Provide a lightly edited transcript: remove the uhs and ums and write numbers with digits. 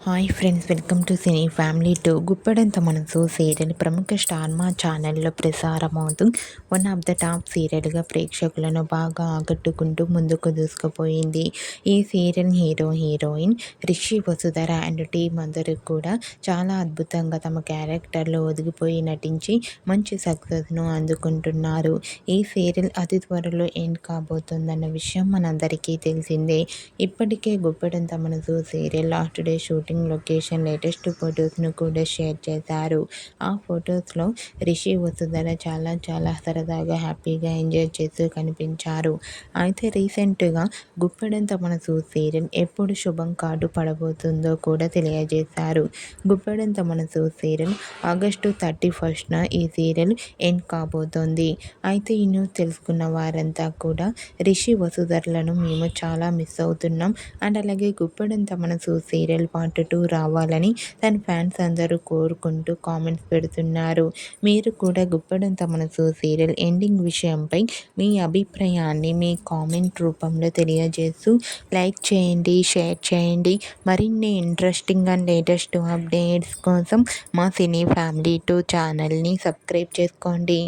Hi friends, welcome to cine family two. Guppedantha Manasu serial ప్రముఖ star మా ఛానల్లో ప్రసారమవుతూ వన్ ఆఫ్ ద టాప్ సీరియల్గా ప్రేక్షకులను బాగా ఆకట్టుకుంటూ ముందుకు దూసుకుపోయింది. ఈ serial heroine Rishi Vasudhara and team అందరూ కూడా చాలా అద్భుతంగా తమ క్యారెక్టర్లో ఒదిగిపోయి నటించి మంచి సక్సెస్ను అందుకుంటున్నారు. ఈ సీరియల్ అతి త్వరలో ఎండ్ కాబోతుందన్న విషయం మనందరికీ తెలిసిందే. ఇప్పటికే Guppedantha Manasu serial last day shooting location latest ఫొటోస్ను కూడా షేర్ చేశారు. ఆ ఫొటోస్లో రిషి వసుధర చాలా సరదాగా హ్యాపీగా ఎంజాయ్ చేస్తూ కనిపించారు. అయితే రీసెంట్గా గుప్పెడంత మనసు సీరియల్ ఎప్పుడు శుభం కార్డు పడబోతుందో కూడా తెలియజేశారు. గుప్పెడంత మనసు సీరియల్ ఆగస్టు 31న ఈ సీరియల్ ఎండ్ కాబోతోంది. అయితే ఈ న్యూస్ తెలుసుకున్న వారంతా కూడా రిషి వసుధరలను మేము చాలా మిస్ అవుతున్నాం అండ్ అలాగే గుప్పెడంత మనసు సీరియల్ పార్ట్ 2 రావాలని తన ఫ్యాన్స్ అందరూ కోరుకుంటూ కామెంట్స్ పెడుతున్నారు. మీరు కూడా గుప్పెడంత మనసు సీరియల్ ఎండింగ్ విషయంపై మీ అభిప్రాయాన్ని మీ కామెంట్ రూపంలో తెలియజేస్తూ లైక్ చేయండి, షేర్ చేయండి. మరిన్ని ఇంట్రెస్టింగ్ అండ్ లేటెస్ట్ అప్డేట్స్ కోసం మా సినీ ఫ్యామిలీ 2 ఛానల్ని సబ్స్క్రైబ్ చేసుకోండి.